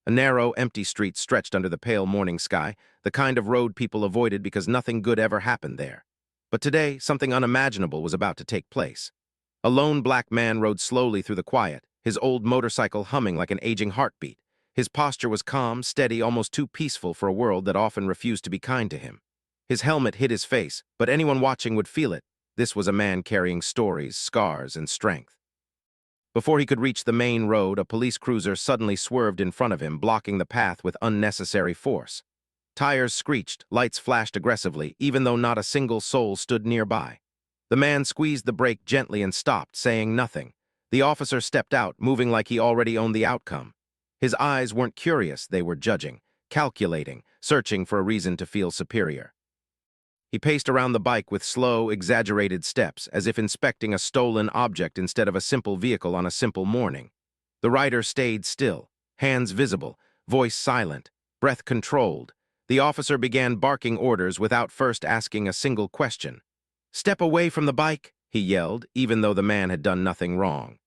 A narrow, empty street stretched under the pale morning sky, the kind of road people avoided because nothing good ever happened there. But today, something unimaginable was about to take place. A lone black man rode slowly through the quiet, his old motorcycle humming like an aging heartbeat. His posture was calm, steady, almost too peaceful for a world that often refused to be kind to him. His helmet hid his face, but anyone watching would feel it. This was a man carrying stories, scars, and strength. Before he could reach the main road, a police cruiser suddenly swerved in front of him, blocking the path with unnecessary force. Tires screeched, lights flashed aggressively, even though not a single soul stood nearby. The man squeezed the brake gently and stopped, saying nothing. The officer stepped out, moving like he already owned the outcome. His eyes weren't curious, they were judging, calculating, searching for a reason to feel superior. He paced around the bike with slow, exaggerated steps, as if inspecting a stolen object instead of a simple vehicle on a simple morning. The rider stayed still, hands visible, voice silent, breath controlled. The officer began barking orders without first asking a single question. "Step away from the bike," he yelled, even though the man had done nothing wrong.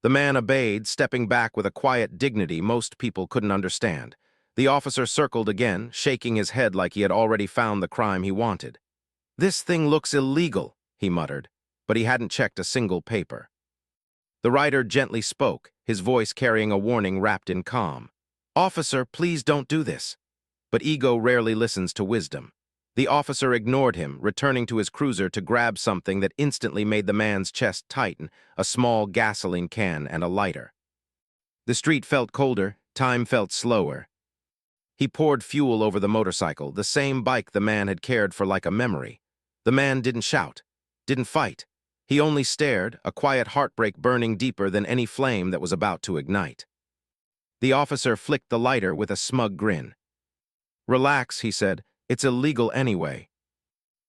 The man obeyed, stepping back with a quiet dignity most people couldn't understand. The officer circled again, shaking his head like he had already found the crime he wanted. "This thing looks illegal," he muttered, but he hadn't checked a single paper. The rider gently spoke, his voice carrying a warning wrapped in calm. "Officer, please don't do this." But ego rarely listens to wisdom. The officer ignored him, returning to his cruiser to grab something that instantly made the man's chest tighten, a small gasoline can and a lighter. The street felt colder, time felt slower. He poured fuel over the motorcycle, the same bike the man had cared for like a memory. The man didn't shout, didn't fight. He only stared, a quiet heartbreak burning deeper than any flame that was about to ignite. The officer flicked the lighter with a smug grin. "Relax," he said, "it's illegal anyway."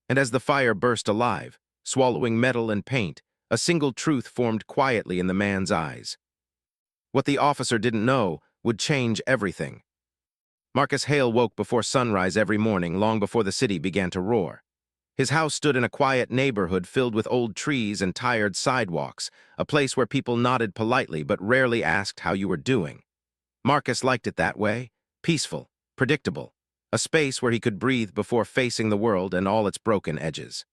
And as the fire burst alive, swallowing metal and paint, a single truth formed quietly in the man's eyes. What the officer didn't know would change everything. Marcus Hale woke before sunrise every morning, long before the city began to roar. His house stood in a quiet neighborhood filled with old trees and tired sidewalks, a place where people nodded politely but rarely asked how you were doing. Marcus liked it that way, peaceful, predictable, a space where he could breathe before facing the world and all its broken edges.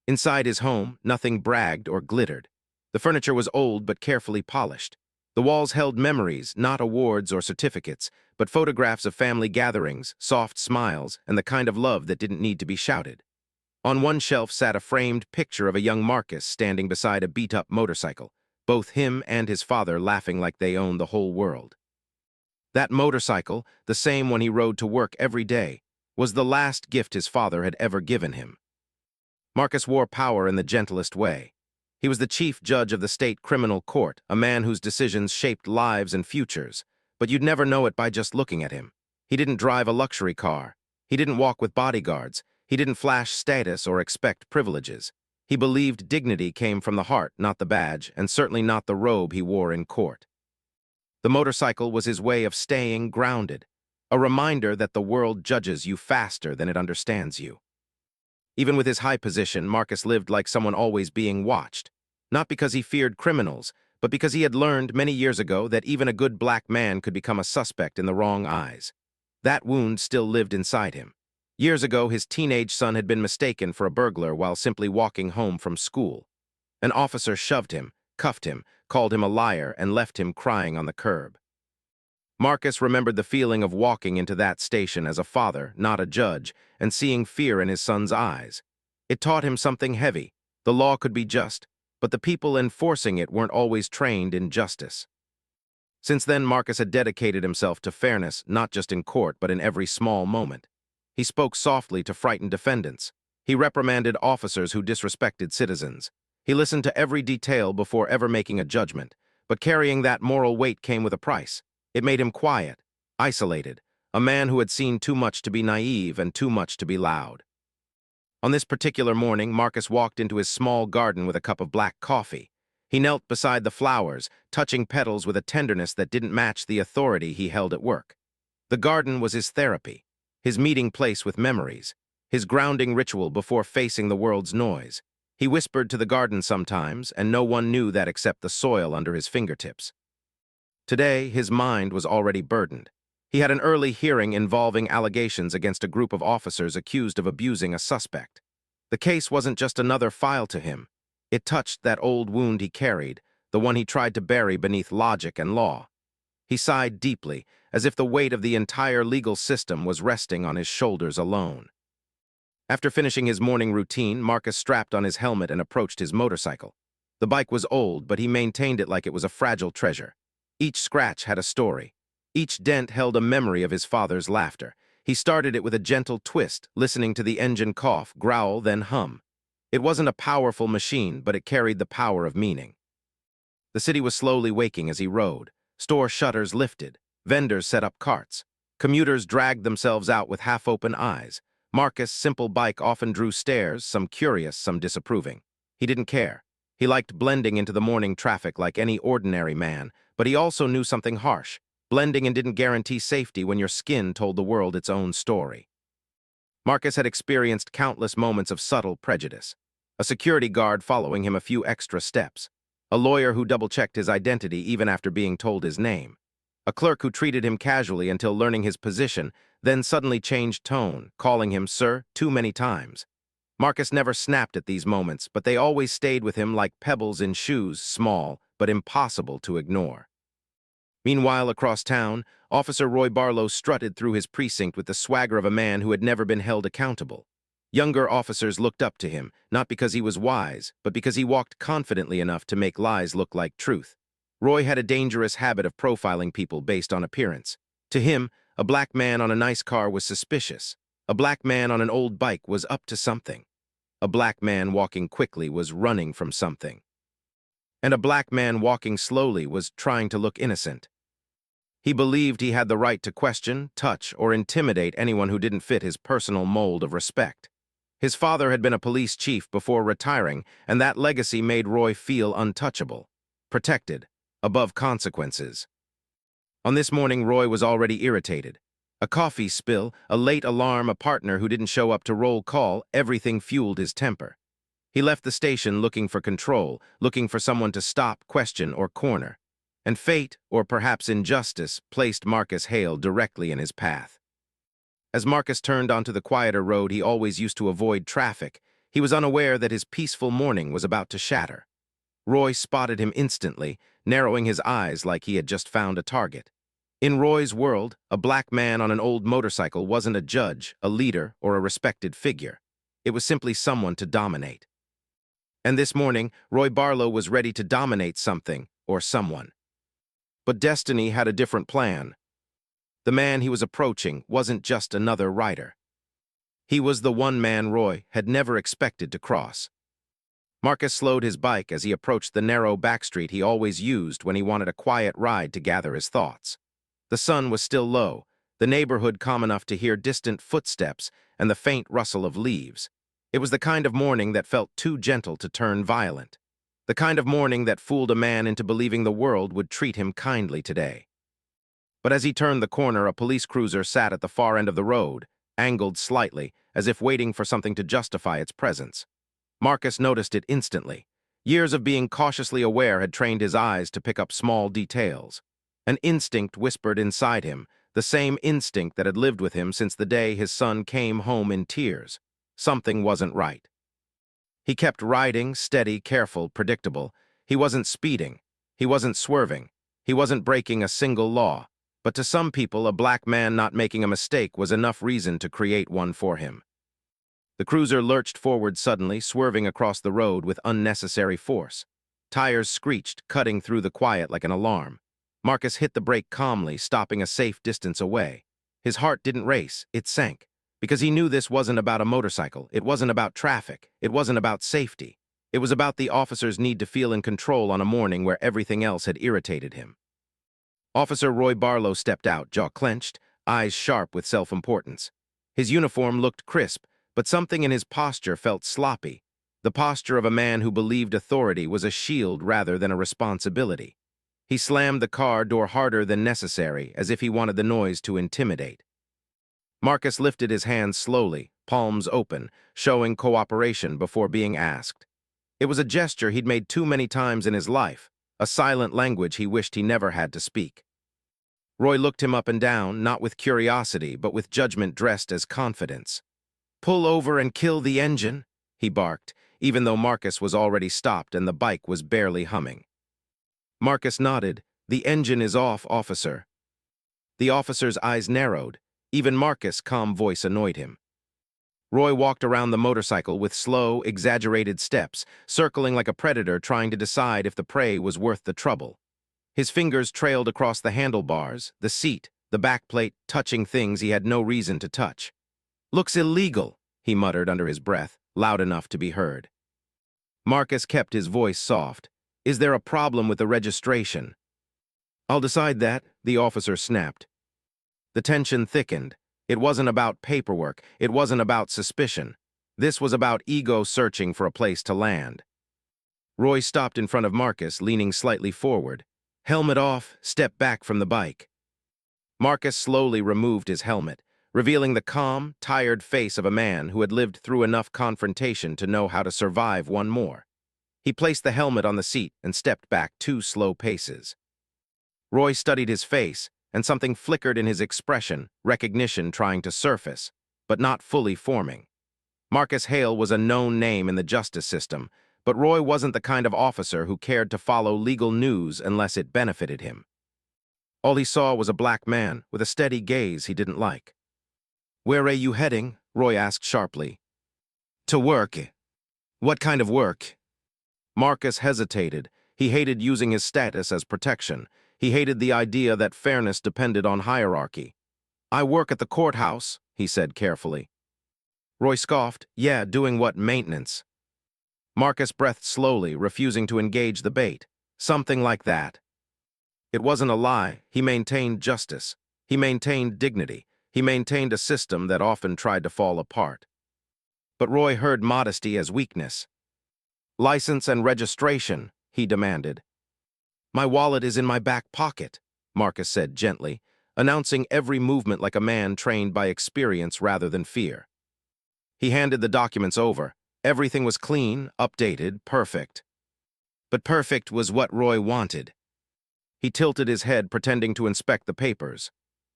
Inside his home, nothing bragged or glittered. The furniture was old but carefully polished. The walls held memories, not awards or certificates, but photographs of family gatherings, soft smiles, and the kind of love that didn't need to be shouted. On one shelf sat a framed picture of a young Marcus standing beside a beat-up motorcycle, both him and his father laughing like they owned the whole world. That motorcycle, the same one he rode to work every day, was the last gift his father had ever given him. Marcus wore power in the gentlest way. He was the chief judge of the state criminal court, a man whose decisions shaped lives and futures, but you'd never know it by just looking at him. He didn't drive a luxury car. He didn't walk with bodyguards. He didn't flash status or expect privileges. He believed dignity came from the heart, not the badge, and certainly not the robe he wore in court. The motorcycle was his way of staying grounded, a reminder that the world judges you faster than it understands you. Even with his high position, Marcus lived like someone always being watched, not because he feared criminals, but because he had learned many years ago that even a good black man could become a suspect in the wrong eyes. That wound still lived inside him. Years ago, his teenage son had been mistaken for a burglar while simply walking home from school. An officer shoved him, cuffed him, called him a liar, and left him crying on the curb. Marcus remembered the feeling of walking into that station as a father, not a judge, and seeing fear in his son's eyes. It taught him something heavy. The law could be just, but the people enforcing it weren't always trained in justice. Since then, Marcus had dedicated himself to fairness, not just in court, but in every small moment. He spoke softly to frightened defendants. He reprimanded officers who disrespected citizens. He listened to every detail before ever making a judgment, but carrying that moral weight came with a price. It made him quiet, isolated, a man who had seen too much to be naive and too much to be loud. On this particular morning, Marcus walked into his small garden with a cup of black coffee. He knelt beside the flowers, touching petals with a tenderness that didn't match the authority he held at work. The garden was his therapy, his meeting place with memories, his grounding ritual before facing the world's noise. He whispered to the garden sometimes, and no one knew that except the soil under his fingertips. Today, his mind was already burdened. He had an early hearing involving allegations against a group of officers accused of abusing a suspect. The case wasn't just another file to him. It touched that old wound he carried, the one he tried to bury beneath logic and law. He sighed deeply, as if the weight of the entire legal system was resting on his shoulders alone. After finishing his morning routine, Marcus strapped on his helmet and approached his motorcycle. The bike was old, but he maintained it like it was a fragile treasure. Each scratch had a story. Each dent held a memory of his father's laughter. He started it with a gentle twist, listening to the engine cough, growl, then hum. It wasn't a powerful machine, but it carried the power of meaning. The city was slowly waking as he rode. Store shutters lifted. Vendors set up carts. Commuters dragged themselves out with half-open eyes. Marcus' simple bike often drew stares, some curious, some disapproving. He didn't care. He liked blending into the morning traffic like any ordinary man, but he also knew something harsh. Blending in didn't guarantee safety when your skin told the world its own story. Marcus had experienced countless moments of subtle prejudice. A security guard following him a few extra steps. A lawyer who double-checked his identity even after being told his name. A clerk who treated him casually until learning his position, then suddenly changed tone, calling him sir too many times. Marcus never snapped at these moments, but they always stayed with him like pebbles in shoes, small but impossible to ignore. Meanwhile, across town, Officer Roy Barlow strutted through his precinct with the swagger of a man who had never been held accountable. Younger officers looked up to him, not because he was wise, but because he walked confidently enough to make lies look like truth. Roy had a dangerous habit of profiling people based on appearance. To him, a black man on a nice car was suspicious. A black man on an old bike was up to something. A black man walking quickly was running from something. And a black man walking slowly was trying to look innocent. He believed he had the right to question, touch, or intimidate anyone who didn't fit his personal mold of respect. His father had been a police chief before retiring, and that legacy made Roy feel untouchable, protected, above consequences. On this morning, Roy was already irritated. A coffee spill, a late alarm, a partner who didn't show up to roll call, everything fueled his temper. He left the station looking for control, looking for someone to stop, question, or corner. And fate, or perhaps injustice, placed Marcus Hale directly in his path. As Marcus turned onto the quieter road he always used to avoid traffic, he was unaware that his peaceful morning was about to shatter. Roy spotted him instantly, narrowing his eyes like he had just found a target. In Roy's world, a black man on an old motorcycle wasn't a judge, a leader, or a respected figure. It was simply someone to dominate. And this morning, Roy Barlow was ready to dominate something, or someone. But destiny had a different plan. The man he was approaching wasn't just another rider. He was the one man Roy had never expected to cross. Marcus slowed his bike as he approached the narrow backstreet he always used when he wanted a quiet ride to gather his thoughts. The sun was still low, the neighborhood calm enough to hear distant footsteps and the faint rustle of leaves. It was the kind of morning that felt too gentle to turn violent. The kind of morning that fooled a man into believing the world would treat him kindly today. But as he turned the corner, a police cruiser sat at the far end of the road, angled slightly, as if waiting for something to justify its presence. Marcus noticed it instantly. Years of being cautiously aware had trained his eyes to pick up small details. An instinct whispered inside him, the same instinct that had lived with him since the day his son came home in tears. Something wasn't right. He kept riding, steady, careful, predictable. He wasn't speeding. He wasn't swerving. He wasn't breaking a single law. But to some people, a black man not making a mistake was enough reason to create one for him. The cruiser lurched forward suddenly, swerving across the road with unnecessary force. Tires screeched, cutting through the quiet like an alarm. Marcus hit the brake calmly, stopping a safe distance away. His heart didn't race, it sank. Because he knew this wasn't about a motorcycle, it wasn't about traffic, it wasn't about safety. It was about the officer's need to feel in control on a morning where everything else had irritated him. Officer Roy Barlow stepped out, jaw clenched, eyes sharp with self-importance. His uniform looked crisp, but something in his posture felt sloppy. The posture of a man who believed authority was a shield rather than a responsibility. He slammed the car door harder than necessary, as if he wanted the noise to intimidate. Marcus lifted his hands slowly, palms open, showing cooperation before being asked. It was a gesture he'd made too many times in his life, a silent language he wished he never had to speak. Roy looked him up and down, not with curiosity, but with judgment dressed as confidence. "Pull over and kill the engine," he barked, even though Marcus was already stopped and the bike was barely humming. Marcus nodded. "The engine is off, officer." The officer's eyes narrowed. Even Marcus' calm voice annoyed him. Roy walked around the motorcycle with slow, exaggerated steps, circling like a predator trying to decide if the prey was worth the trouble. His fingers trailed across the handlebars, the seat, the backplate, touching things he had no reason to touch. "Looks illegal," he muttered under his breath, loud enough to be heard. Marcus kept his voice soft. "Is there a problem with the registration?" "I'll decide that," the officer snapped. The tension thickened. It wasn't about paperwork. It wasn't about suspicion. This was about ego searching for a place to land. Roy stopped in front of Marcus, leaning slightly forward. "Helmet off, step back from the bike." Marcus slowly removed his helmet, revealing the calm, tired face of a man who had lived through enough confrontation to know how to survive one more. He placed the helmet on the seat and stepped back 2 slow paces. Roy studied his face, and something flickered in his expression, recognition trying to surface, but not fully forming. Marcus Hale was a known name in the justice system, but Roy wasn't the kind of officer who cared to follow legal news unless it benefited him. All he saw was a black man with a steady gaze he didn't like. "Where are you heading?" Roy asked sharply. "To work." "What kind of work?" Marcus hesitated. He hated using his status as protection. He hated the idea that fairness depended on hierarchy. "I work at the courthouse," he said carefully. Roy scoffed. "Yeah, doing what, maintenance?" Marcus breathed slowly, refusing to engage the bait. "Something like that." It wasn't a lie. He maintained justice. He maintained dignity. He maintained a system that often tried to fall apart. But Roy heard modesty as weakness. "License and registration," he demanded. "My wallet is in my back pocket," Marcus said gently, announcing every movement like a man trained by experience rather than fear. He handed the documents over. Everything was clean, updated, perfect. But perfect was what Roy wanted. He tilted his head, pretending to inspect the papers.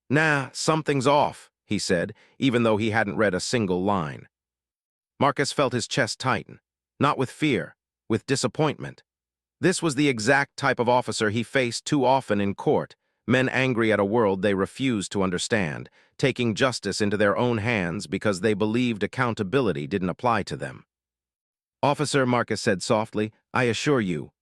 "Nah, something's off," he said, even though he hadn't read a single line. Marcus felt his chest tighten, not with fear, with disappointment. This was the exact type of officer he faced too often in court, men angry at a world they refused to understand, taking justice into their own hands because they believed accountability didn't apply to them. "Officer," Marcus said softly, "I assure you."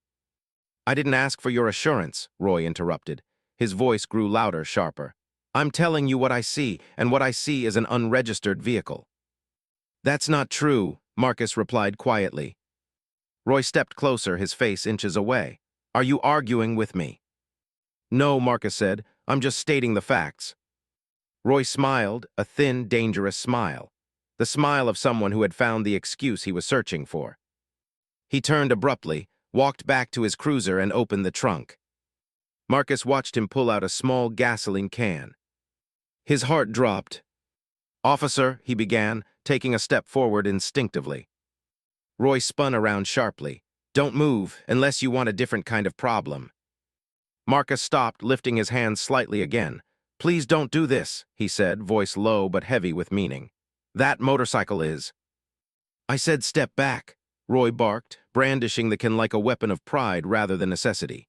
"I didn't ask for your assurance," Roy interrupted. His voice grew louder, sharper. "I'm telling you what I see, and what I see is an unregistered vehicle." "That's not true," Marcus replied quietly. Roy stepped closer, his face inches away. "Are you arguing with me?" "No," Marcus said. "I'm just stating the facts." Roy smiled, a thin, dangerous smile. The smile of someone who had found the excuse he was searching for. He turned abruptly, walked back to his cruiser and opened the trunk. Marcus watched him pull out a small gasoline can. His heart dropped. "Officer," he began, taking a step forward instinctively. Roy spun around sharply. "Don't move, unless you want a different kind of problem." Marcus stopped, lifting his hands slightly again. "Please don't do this," he said, voice low but heavy with meaning. "That motorcycle is." "I said step back," Roy barked, brandishing the can like a weapon of pride rather than necessity.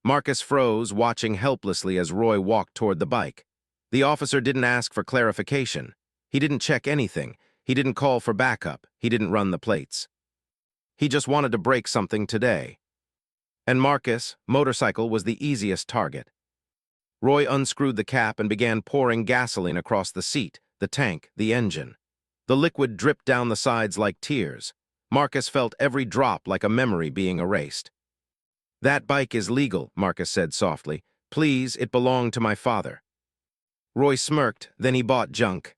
Marcus froze, watching helplessly as Roy walked toward the bike. The officer didn't ask for clarification. He didn't check anything. He didn't call for backup. He didn't run the plates. He just wanted to break something today. And Marcus' motorcycle was the easiest target. Roy unscrewed the cap and began pouring gasoline across the seat, the tank, the engine. The liquid dripped down the sides like tears. Marcus felt every drop like a memory being erased. "That bike is legal," Marcus said softly. "Please, it belonged to my father." Roy smirked, then he bought junk.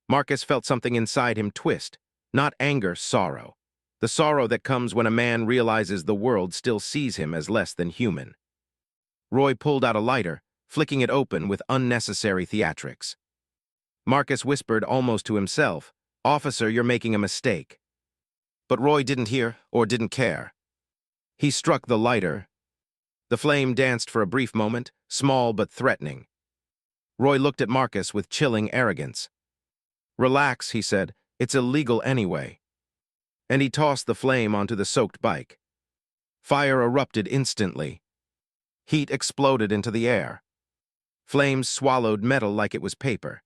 Marcus felt something inside him twist. Not anger, sorrow. The sorrow that comes when a man realizes the world still sees him as less than human. Roy pulled out a lighter, flicking it open with unnecessary theatrics. Marcus whispered almost to himself, "Officer, you're making a mistake." But Roy didn't hear or didn't care. He struck the lighter, The flame danced for a brief moment, small but threatening. Roy looked at Marcus with chilling arrogance. "Relax," he said. "It's illegal anyway." And he tossed the flame onto the soaked bike. Fire erupted instantly. Heat exploded into the air. Flames swallowed metal like it was paper.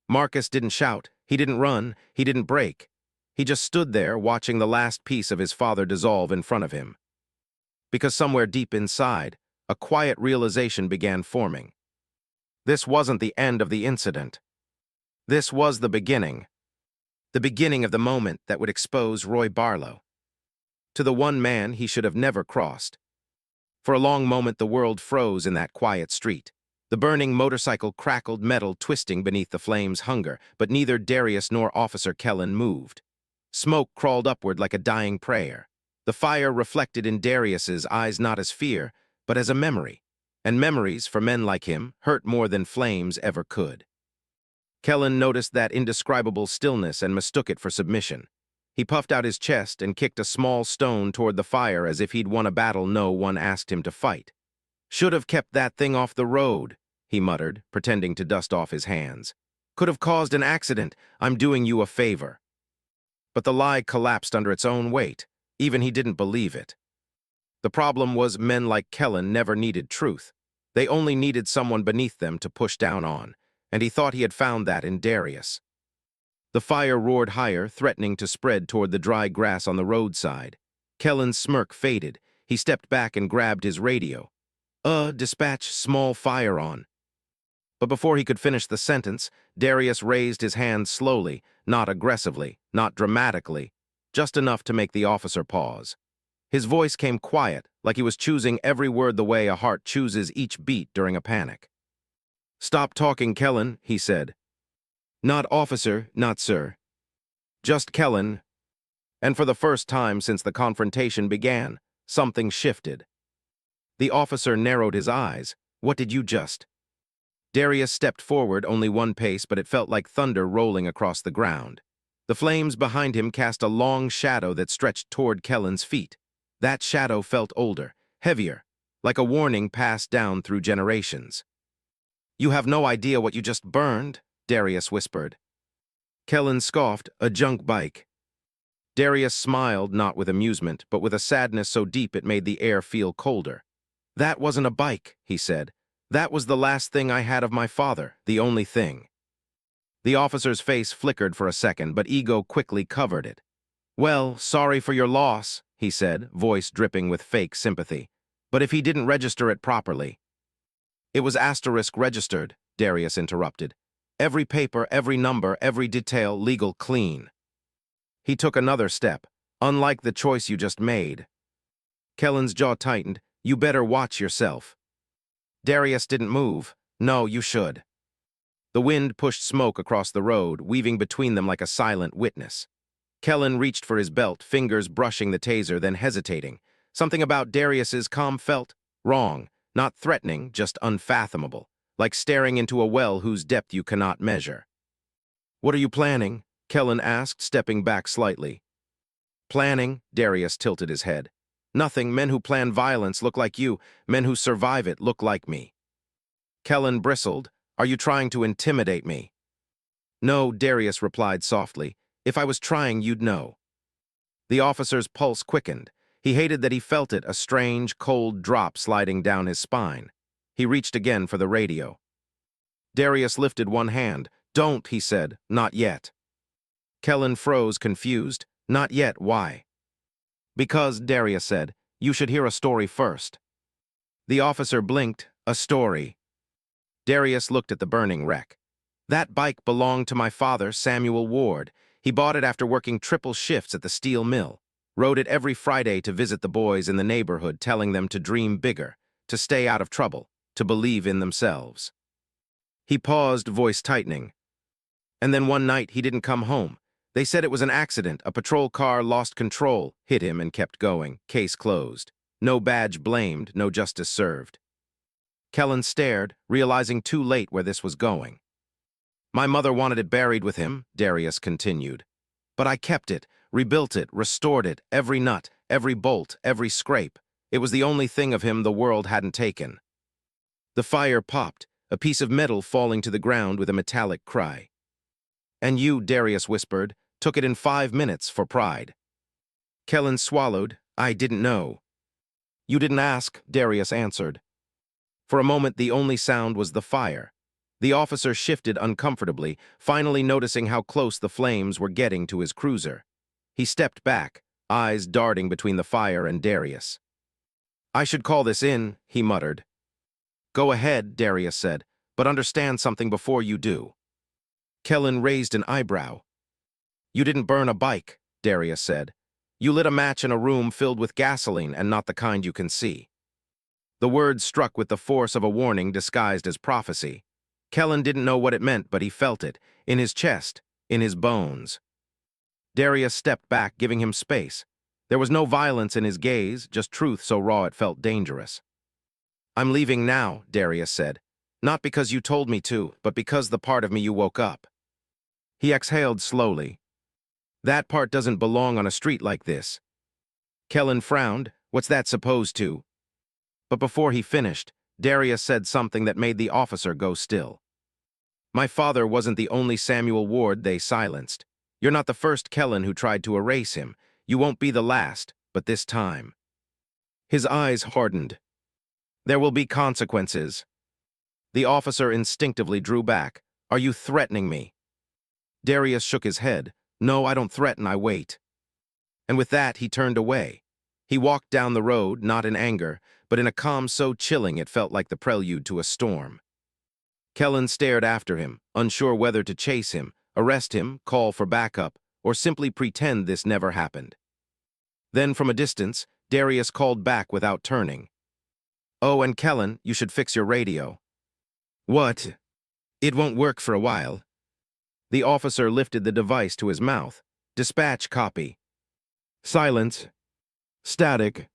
Marcus didn't shout, he didn't run, he didn't break. He just stood there watching the last piece of his father dissolve in front of him. Because somewhere deep inside, a quiet realization began forming. This wasn't the end of the incident. This was the beginning. The beginning of the moment that would expose Roy Barlow to the one man he should have never crossed. For a long moment the world froze in that quiet street. The burning motorcycle crackled, metal twisting beneath the flame's hunger, but neither Darius nor Officer Kellen moved. Smoke crawled upward like a dying prayer. The fire reflected in Darius's eyes not as fear, but as a memory. And memories, for men like him, hurt more than flames ever could. Kellen noticed that indescribable stillness and mistook it for submission. He puffed out his chest and kicked a small stone toward the fire as if he'd won a battle no one asked him to fight. "Should have kept that thing off the road," he muttered, pretending to dust off his hands. "Could have caused an accident. I'm doing you a favor." But the lie collapsed under its own weight. Even he didn't believe it. The problem was men like Kellen never needed truth. They only needed someone beneath them to push down on, and he thought he had found that in Darius. The fire roared higher, threatening to spread toward the dry grass on the roadside. Kellen's smirk faded. He stepped back and grabbed his radio. Dispatch small fire on." But before he could finish the sentence, Darius raised his hand slowly, not aggressively, not dramatically, just enough to make the officer pause. His voice came quiet, like he was choosing every word the way a heart chooses each beat during a panic. "Stop talking, Kellen," he said. "Not officer, not sir. Just Kellen." And for the first time since the confrontation began, something shifted. The officer narrowed his eyes. "What did you just—" Darius stepped forward only one pace, but it felt like thunder rolling across the ground. The flames behind him cast a long shadow that stretched toward Kellen's feet. That shadow felt older, heavier, like a warning passed down through generations. "You have no idea what you just burned," Darius whispered. Kellen scoffed, "A junk bike." Darius smiled, not with amusement, but with a sadness so deep it made the air feel colder. "That wasn't a bike," he said. "That was the last thing I had of my father, the only thing." The officer's face flickered for a second, but ego quickly covered it. "Well, sorry for your loss," he said, voice dripping with fake sympathy. "But if he didn't register it properly—" "It was asterisk registered," Darius interrupted. "Every paper, every number, every detail, legal clean." He took another step. "Unlike the choice you just made." Kellen's jaw tightened. "You better watch yourself." Darius didn't move. "No, you should." The wind pushed smoke across the road, weaving between them like a silent witness. Kellen reached for his belt, fingers brushing the taser, then hesitating. Something about Darius's calm felt wrong, not threatening, just unfathomable, like staring into a well whose depth you cannot measure. "What are you planning?" Kellen asked, stepping back slightly. "Planning?" Darius tilted his head. "Nothing. Men who plan violence look like you. Men who survive it look like me." Kellen bristled. "Are you trying to intimidate me?" "No," Darius replied softly. "If I was trying, you'd know." The officer's pulse quickened. He hated that he felt it, a strange, cold drop sliding down his spine. He reached again for the radio. Darius lifted one hand. "Don't," he said. "Not yet." Kellen froze, confused. "Not yet, why?" "Because," Darius said, "you should hear a story first." The officer blinked. "A story." Darius looked at the burning wreck. "That bike belonged to my father, Samuel Ward. He bought it after working triple shifts at the steel mill. Rode it every Friday to visit the boys in the neighborhood, telling them to dream bigger, to stay out of trouble, to believe in themselves." He paused, voice tightening. "And then one night he didn't come home. They said it was an accident. A patrol car lost control, hit him and kept going. Case closed. No badge blamed, no justice served." Kellen stared, realizing too late where this was going. "My mother wanted it buried with him," Darius continued. "But I kept it, rebuilt it, restored it, every nut, every bolt, every scrape. It was the only thing of him the world hadn't taken. The fire popped, a piece of metal falling to the ground with a metallic cry. "And you," Darius whispered, "took it in 5 minutes for pride." Kellen swallowed. "I didn't know." "You didn't ask," Darius answered. For a moment, the only sound was the fire. The officer shifted uncomfortably, finally noticing how close the flames were getting to his cruiser. He stepped back, eyes darting between the fire and Darius. "I should call this in," he muttered. "Go ahead," Darius said, "but understand something before you do." Kellen raised an eyebrow. "You didn't burn a bike," Darius said. "You lit a match in a room filled with gasoline and not the kind you can see." The words struck with the force of a warning disguised as prophecy. Kellen didn't know what it meant, but he felt it, in his chest, in his bones. Darius stepped back, giving him space. There was no violence in his gaze, just truth so raw it felt dangerous. "I'm leaving now," Darius said. "Not because you told me to, but because the part of me you woke up." He exhaled slowly. "That part doesn't belong on a street like this." Kellen frowned. "What's that supposed to?" But before he finished, Darius said something that made the officer go still. "My father wasn't the only Samuel Ward they silenced. You're not the first Kellen who tried to erase him. You won't be the last, but this time." His eyes hardened. "There will be consequences." The officer instinctively drew back. "Are you threatening me?" Darius shook his head. "No, I don't threaten, I wait." And with that, he turned away. He walked down the road, not in anger, but in a calm so chilling it felt like the prelude to a storm. Kellen stared after him, unsure whether to chase him, arrest him, call for backup, or simply pretend this never happened. Then, from a distance, Darius called back without turning. "Oh, and Kellen, you should fix your radio." "What?" "It won't work for a while." The officer lifted the device to his mouth. "Dispatch copy." Silence. Static.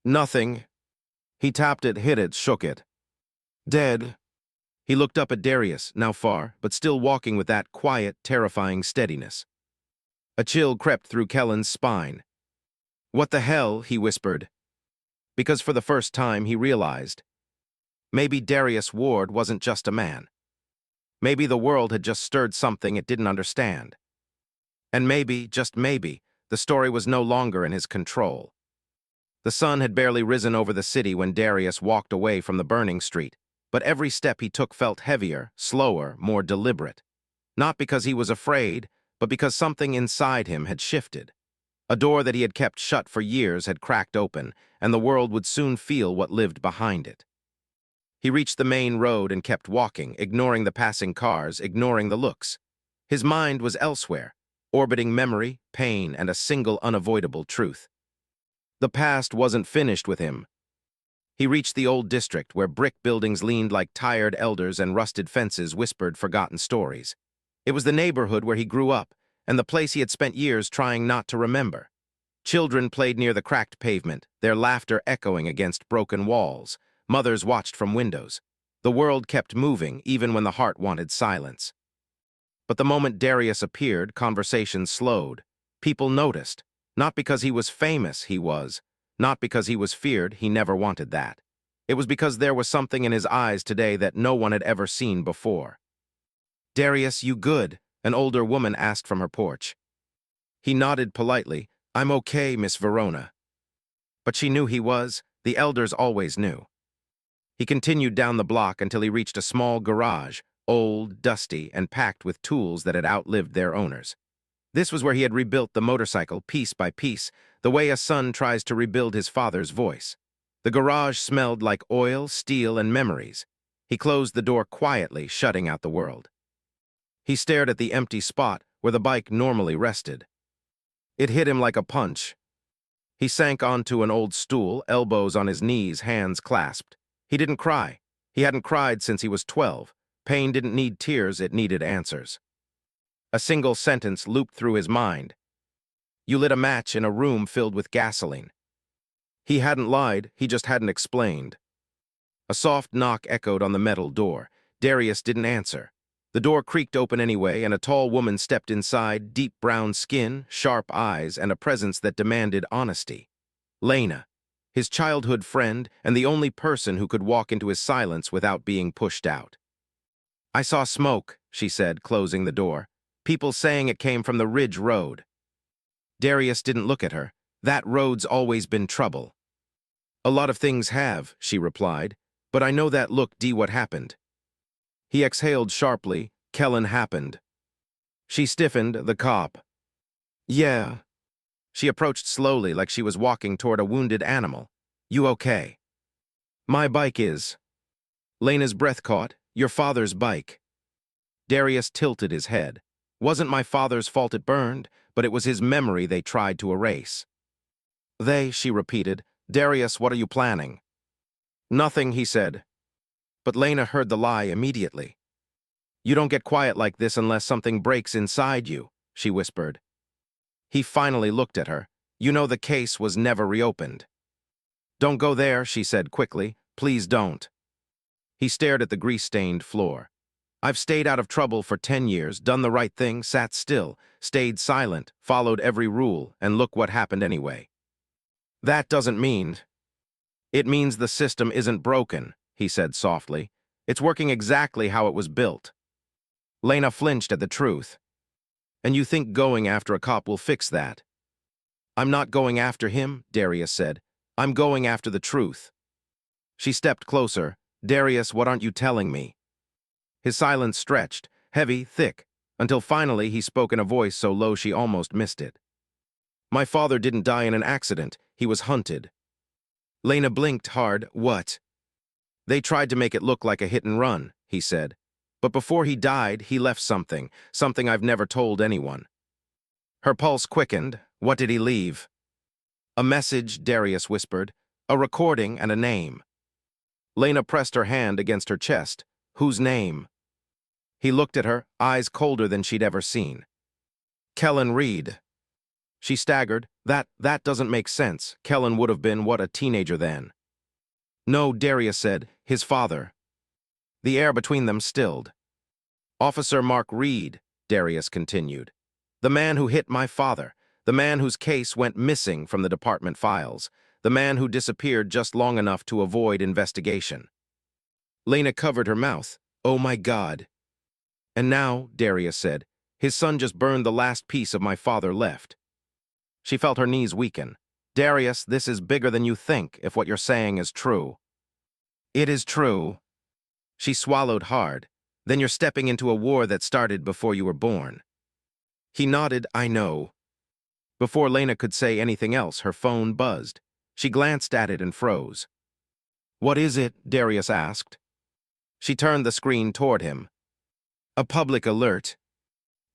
Nothing. He tapped it, hit it, shook it. "Dead." He looked up at Darius, now far, but still walking with that quiet, terrifying steadiness. A chill crept through Kellen's spine. "What the hell?" he whispered. Because for the first time he realized. Maybe Darius Ward wasn't just a man. Maybe the world had just stirred something it didn't understand. And maybe, just maybe, the story was no longer in his control. The sun had barely risen over the city when Darius walked away from the burning street, but every step he took felt heavier, slower, more deliberate. Not because he was afraid, but because something inside him had shifted. A door that he had kept shut for years had cracked open, and the world would soon feel what lived behind it. He reached the main road and kept walking, ignoring the passing cars, ignoring the looks. His mind was elsewhere, orbiting memory, pain, and a single unavoidable truth. The past wasn't finished with him. He reached the old district where brick buildings leaned like tired elders and rusted fences whispered forgotten stories. It was the neighborhood where he grew up, and the place he had spent years trying not to remember. Children played near the cracked pavement, their laughter echoing against broken walls. Mothers watched from windows. The world kept moving, even when the heart wanted silence. But the moment Darius appeared, conversations slowed. People noticed. Not because he was famous, he was. Not because he was feared, he never wanted that. It was because there was something in his eyes today that no one had ever seen before. "Darius, you good?" an older woman asked from her porch. He nodded politely. "I'm okay, Miss Verona." But she knew he was. The elders always knew. He continued down the block until he reached a small garage, old, dusty, and packed with tools that had outlived their owners. This was where he had rebuilt the motorcycle piece by piece, the way a son tries to rebuild his father's voice. The garage smelled like oil, steel, and memories. He closed the door quietly, shutting out the world. He stared at the empty spot where the bike normally rested. It hit him like a punch. He sank onto an old stool, elbows on his knees, hands clasped. He didn't cry. He hadn't cried since he was 12. Pain didn't need tears, it needed answers. A single sentence looped through his mind. "You lit a match in a room filled with gasoline." He hadn't lied, he just hadn't explained. A soft knock echoed on the metal door. Darius didn't answer. The door creaked open anyway, and a tall woman stepped inside, deep brown skin, sharp eyes, and a presence that demanded honesty. Lena. his childhood friend and the only person who could walk into his silence without being pushed out. "I saw smoke," she said, closing the door. "People saying it came from the Ridge Road." Darius didn't look at her. "That road's always been trouble." "A lot of things have," she replied, "but I know that look what happened." He exhaled sharply. "Kellen happened." She stiffened. "The cop." "Yeah." She approached slowly like she was walking toward a wounded animal. "You okay?" "My bike is." Lena's breath caught. "Your father's bike." Darius tilted his head. "Wasn't my father's fault it burned, but it was his memory they tried to erase." "They," she repeated. "Darius, what are you planning?" "Nothing," he said. But Lena heard the lie immediately. "You don't get quiet like this unless something breaks inside you," she whispered. He finally looked at her. "You know the case was never reopened." "Don't go there," she said quickly. "Please don't." He stared at the grease-stained floor. "I've stayed out of trouble for 10 years, done the right thing, sat still, stayed silent, followed every rule, and look what happened anyway." "That doesn't mean—" "It means the system isn't broken," he said softly. "It's working exactly how it was built." Lena flinched at the truth. "And you think going after a cop will fix that?" "I'm not going after him," Darius said. "I'm going after the truth." She stepped closer. "Darius, what aren't you telling me?" His silence stretched, heavy, thick, until finally he spoke in a voice so low she almost missed it. "My father didn't die in an accident. He was hunted." Lena blinked hard. "What?" "They tried to make it look like a hit and run," he said. "But before he died, he left something I've never told anyone." Her pulse quickened. "What did he leave?" "A message," Darius whispered. "A recording and a name." Lena pressed her hand against her chest. "Whose name?" He looked at her, eyes colder than she'd ever seen. "Kellen Reed." She staggered. That doesn't make sense. Kellen would have been, what, a teenager then?" "No," Darius said. "His father." The air between them stilled. "Officer Mark Reed," Darius continued. "The man who hit my father. The man whose case went missing from the department files. The man who disappeared just long enough to avoid investigation." Lena covered her mouth. "Oh my God." "And now," Darius said, "his son just burned the last piece of my father left." She felt her knees weaken. "Darius, this is bigger than you think, if what you're saying is true." "It is true." She swallowed hard. "Then you're stepping into a war that started before you were born." He nodded. "I know." Before Lena could say anything else, her phone buzzed. She glanced at it and froze. "What is it?" Darius asked. She turned the screen toward him. "A public alert.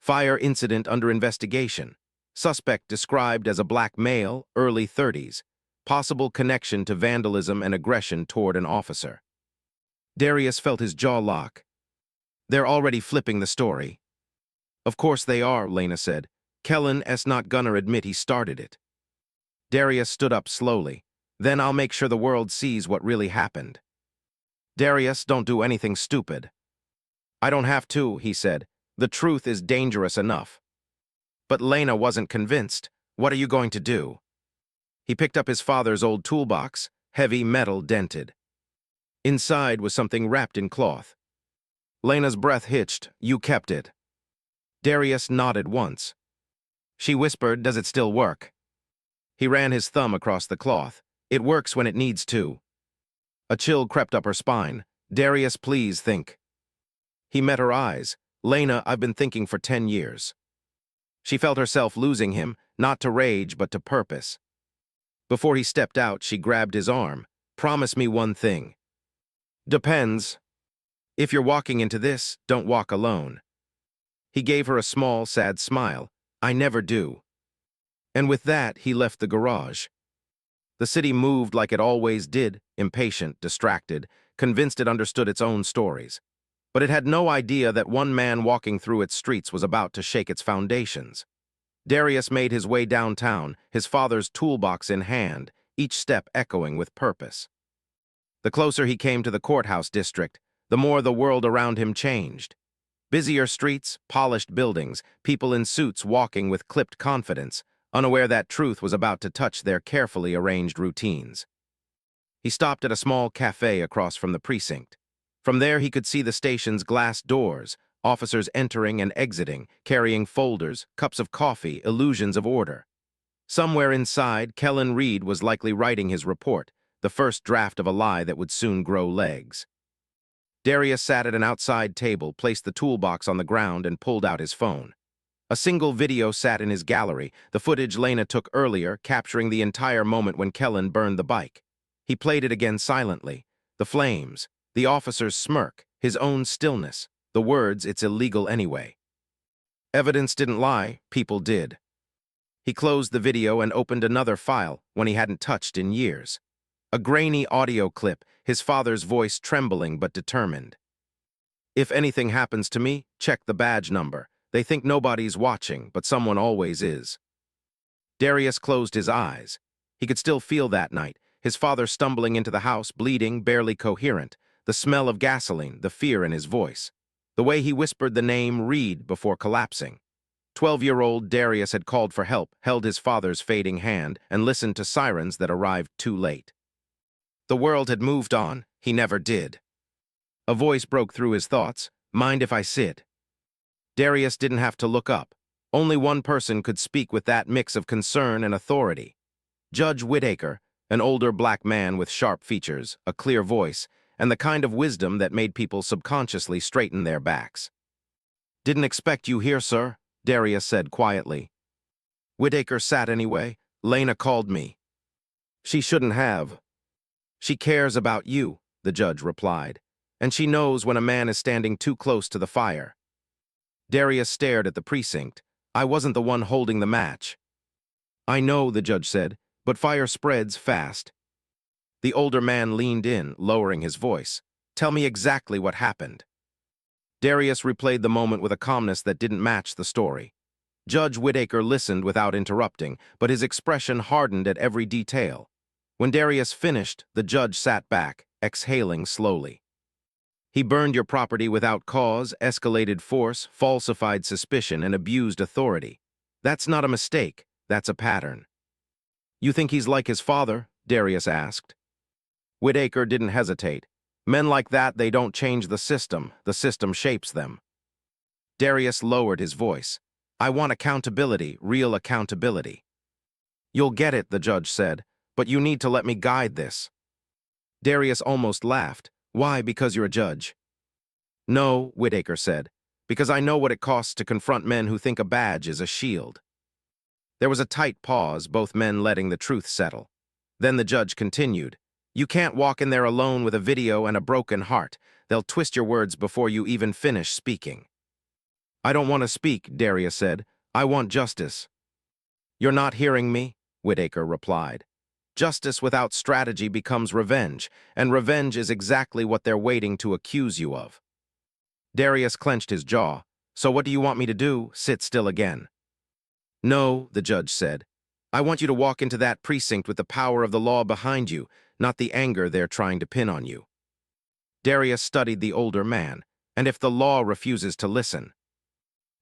Fire incident under investigation. Suspect described as a black male, early 30s. Possible connection to vandalism and aggression toward an officer." Darius felt his jaw lock. "They're already flipping the story." "Of course they are," Lena said. "Kellen S. not gonna admit he started it." Darius stood up slowly. "Then I'll make sure the world sees what really happened." "Darius, don't do anything stupid." "I don't have to," he said. "The truth is dangerous enough." But Lena wasn't convinced. "What are you going to do?" He picked up his father's old toolbox, heavy metal dented. Inside was something wrapped in cloth. Lena's breath hitched. "You kept it." Darius nodded once. She whispered, "Does it still work?" He ran his thumb across the cloth. "It works when it needs to." A chill crept up her spine. "Darius, please think." He met her eyes. "Lena, I've been thinking for 10 years." She felt herself losing him, not to rage, but to purpose. Before he stepped out, she grabbed his arm. "Promise me one thing." "Depends. If you're walking into this, don't walk alone." He gave her a small, sad smile. "I never do." And with that, he left the garage. The city moved like it always did, impatient, distracted, convinced it understood its own stories. But it had no idea that one man walking through its streets was about to shake its foundations. Darius made his way downtown, his father's toolbox in hand, each step echoing with purpose. The closer he came to the courthouse district, the more the world around him changed. Busier streets, polished buildings, people in suits walking with clipped confidence, unaware that truth was about to touch their carefully arranged routines. He stopped at a small cafe across from the precinct. From there, he could see the station's glass doors, officers entering and exiting, carrying folders, cups of coffee, illusions of order. Somewhere inside, Kellen Reed was likely writing his report, the first draft of a lie that would soon grow legs. Darius sat at an outside table, placed the toolbox on the ground, and pulled out his phone. A single video sat in his gallery, the footage Lena took earlier, capturing the entire moment when Kellen burned the bike. He played it again silently. The flames, the officer's smirk, his own stillness, the words, "It's illegal anyway." Evidence didn't lie, people did. He closed the video and opened another file, one he hadn't touched in years. A grainy audio clip, his father's voice trembling but determined. "If anything happens to me, check the badge number. They think nobody's watching, but someone always is." Darius closed his eyes. He could still feel that night, his father stumbling into the house, bleeding, barely coherent, the smell of gasoline, the fear in his voice, the way he whispered the name Reed before collapsing. 12-year-old Darius had called for help, held his father's fading hand, and listened to sirens that arrived too late. The world had moved on. He never did. A voice broke through his thoughts. "Mind if I sit?" Darius didn't have to look up. Only one person could speak with that mix of concern and authority. Judge Whitaker, an older black man with sharp features, a clear voice, and the kind of wisdom that made people subconsciously straighten their backs. "Didn't expect you here, sir," Darius said quietly. Whitaker sat anyway. "Lena called me." "She shouldn't have." "She cares about you," the judge replied, "and she knows when a man is standing too close to the fire." Darius stared at the precinct. "I wasn't the one holding the match." "I know," the judge said, "but fire spreads fast." The older man leaned in, lowering his voice. "Tell me exactly what happened." Darius replayed the moment with a calmness that didn't match the story. Judge Whitaker listened without interrupting, but his expression hardened at every detail. When Darius finished, the judge sat back, exhaling slowly. "He burned your property without cause, escalated force, falsified suspicion, and abused authority. That's not a mistake, that's a pattern." "You think he's like his father?" Darius asked. Whitaker didn't hesitate. "Men like that, they don't change the system shapes them." Darius lowered his voice. "I want accountability, real accountability." "You'll get it," the judge said, "but you need to let me guide this." Darius almost laughed. "Why, because you're a judge?" "No," Whitaker said, "because I know what it costs to confront men who think a badge is a shield." There was a tight pause, both men letting the truth settle. Then the judge continued. "You can't walk in there alone with a video and a broken heart. They'll twist your words before you even finish speaking." "I don't want to speak," Darius said. "I want justice." "You're not hearing me," Whitaker replied. "Justice without strategy becomes revenge, and revenge is exactly what they're waiting to accuse you of." Darius clenched his jaw. "So what do you want me to do? Sit still again?" "No," the judge said. "I want you to walk into that precinct with the power of the law behind you, not the anger they're trying to pin on you." Darius studied the older man. "And if the law refuses to listen?"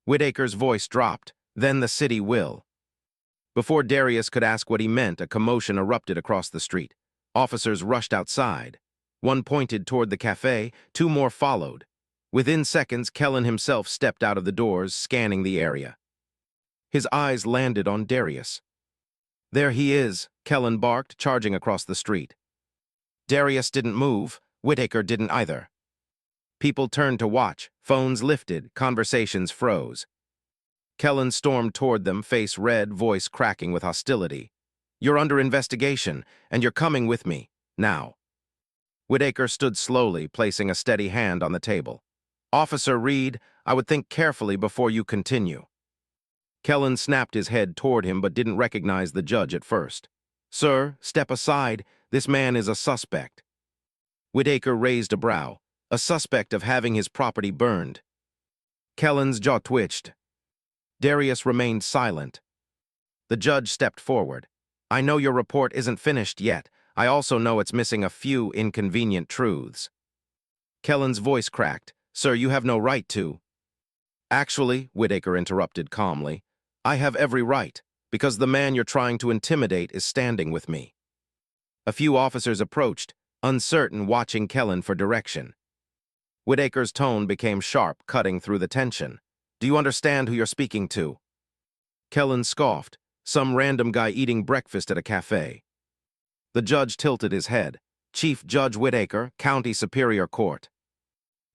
Whitaker's voice dropped. "Then the city will." Before Darius could ask what he meant, a commotion erupted across the street. Officers rushed outside. One pointed toward the cafe, two more followed. Within seconds, Kellen himself stepped out of the doors, scanning the area. His eyes landed on Darius. "There he is," Kellen barked, charging across the street. Darius didn't move. Whitaker didn't either. People turned to watch. Phones lifted. Conversations froze. Kellen stormed toward them, face red, voice cracking with hostility. "You're under investigation, and you're coming with me. Now." Whitaker stood slowly, placing a steady hand on the table. "Officer Reed, I would think carefully before you continue." Kellen snapped his head toward him but didn't recognize the judge at first. "Sir, step aside. This man is a suspect." Whitaker raised a brow. "A suspect of having his property burned." Kellen's jaw twitched. Darius remained silent. The judge stepped forward. "I know your report isn't finished yet. I also know it's missing a few inconvenient truths." Kellen's voice cracked. "Sir, you have no right to." "Actually," Whitaker interrupted calmly, "I have every right, because the man you're trying to intimidate is standing with me." A few officers approached, uncertain, watching Kellen for direction. Whitaker's tone became sharp, cutting through the tension. "Do you understand who you're speaking to?" Kellen scoffed. "Some random guy eating breakfast at a cafe." The judge tilted his head. "Chief Judge Whitaker, County Superior Court."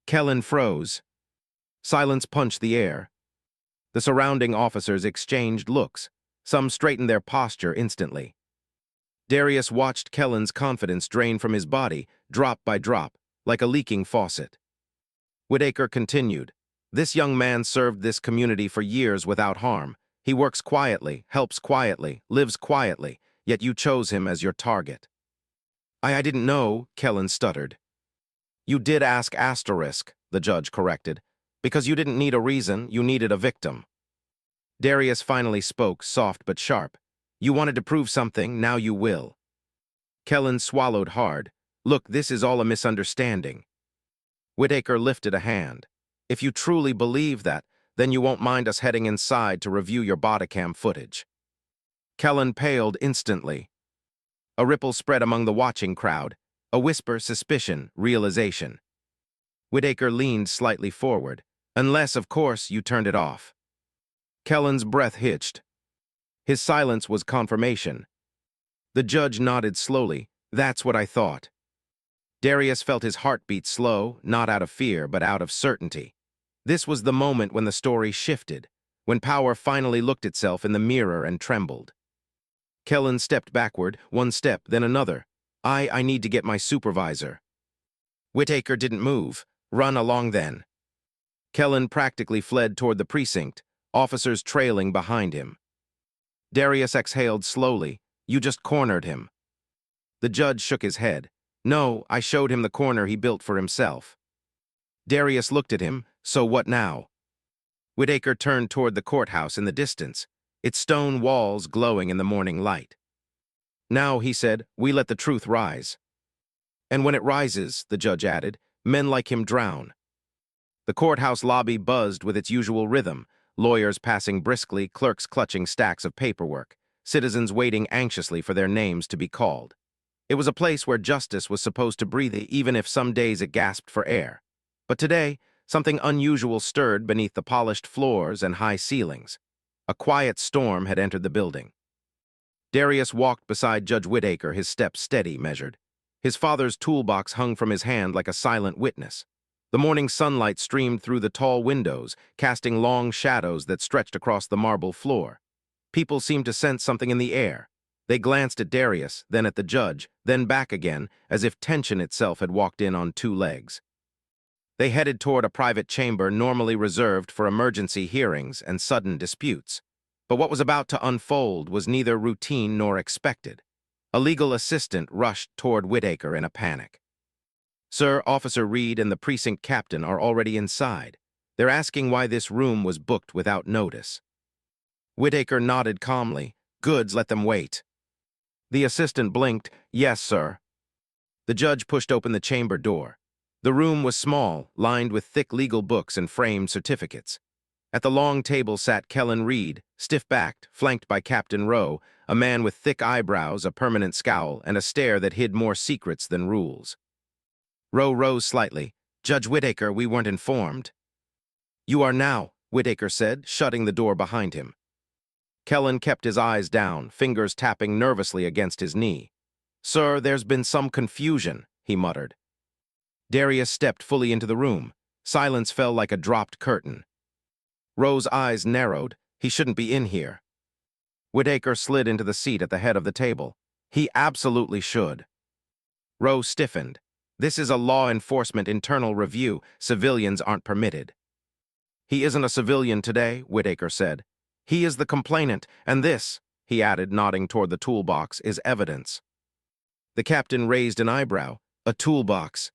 Kellen froze. Silence punched the air. The surrounding officers exchanged looks. Some straightened their posture instantly. Darius watched Kellen's confidence drain from his body, drop by drop, like a leaking faucet. Whitaker continued. "This young man served this community for years without harm. He works quietly, helps quietly, lives quietly, yet you chose him as your target." I didn't know," Kellen stuttered. "You did ask asterisk," the judge corrected. "Because you didn't need a reason, you needed a victim." Darius finally spoke, soft but sharp. "You wanted to prove something, now you will." Kellen swallowed hard. "Look, this is all a misunderstanding." Whitaker lifted a hand. "If you truly believe that, then you won't mind us heading inside to review your bodycam footage." Kellen paled instantly. A ripple spread among the watching crowd. A whisper, suspicion, realization. Whitaker leaned slightly forward. "Unless, of course, you turned it off." Kellen's breath hitched. His silence was confirmation. The judge nodded slowly. "That's what I thought." Darius felt his heartbeat slow, not out of fear, but out of certainty. This was the moment when the story shifted, when power finally looked itself in the mirror and trembled. Kellen stepped backward, one step, then another. I need to get my supervisor." Whitaker didn't move. "Run along then." Kellen practically fled toward the precinct, officers trailing behind him. Darius exhaled slowly. "You just cornered him." The judge shook his head. "No, I showed him the corner he built for himself." Darius looked at him. "So what now?" Whitaker turned toward the courthouse in the distance, its stone walls glowing in the morning light. "Now," he said, "we let the truth rise." "And when it rises," the judge added, "men like him drown." The courthouse lobby buzzed with its usual rhythm, lawyers passing briskly, clerks clutching stacks of paperwork, citizens waiting anxiously for their names to be called. It was a place where justice was supposed to breathe, even if some days it gasped for air. But today, something unusual stirred beneath the polished floors and high ceilings. A quiet storm had entered the building. Darius walked beside Judge Whitaker, his steps steady, measured. His father's toolbox hung from his hand like a silent witness. The morning sunlight streamed through the tall windows, casting long shadows that stretched across the marble floor. People seemed to sense something in the air. They glanced at Darius, then at the judge, then back again, as if tension itself had walked in on two legs. They headed toward a private chamber normally reserved for emergency hearings and sudden disputes. But what was about to unfold was neither routine nor expected. A legal assistant rushed toward Whitaker in a panic. "Sir, Officer Reed and the precinct captain are already inside. They're asking why this room was booked without notice." Whitaker nodded calmly. "Goods, let them wait." The assistant blinked. "Yes, sir." The judge pushed open the chamber door. The room was small, lined with thick legal books and framed certificates. At the long table sat Kellen Reed, stiff-backed, flanked by Captain Rowe, a man with thick eyebrows, a permanent scowl, and a stare that hid more secrets than rules. Rowe rose slightly. "Judge Whitaker, we weren't informed." "You are now," Whitaker said, shutting the door behind him. Kellen kept his eyes down, fingers tapping nervously against his knee. "Sir, there's been some confusion," he muttered. Darius stepped fully into the room. Silence fell like a dropped curtain. Rowe's eyes narrowed. "He shouldn't be in here." Whitaker slid into the seat at the head of the table. "He absolutely should." Rowe stiffened. "This is a law enforcement internal review. Civilians aren't permitted." "He isn't a civilian today," Whitaker said. "He is the complainant, and this," he added, nodding toward the toolbox, "is evidence." The captain raised an eyebrow. "A toolbox?"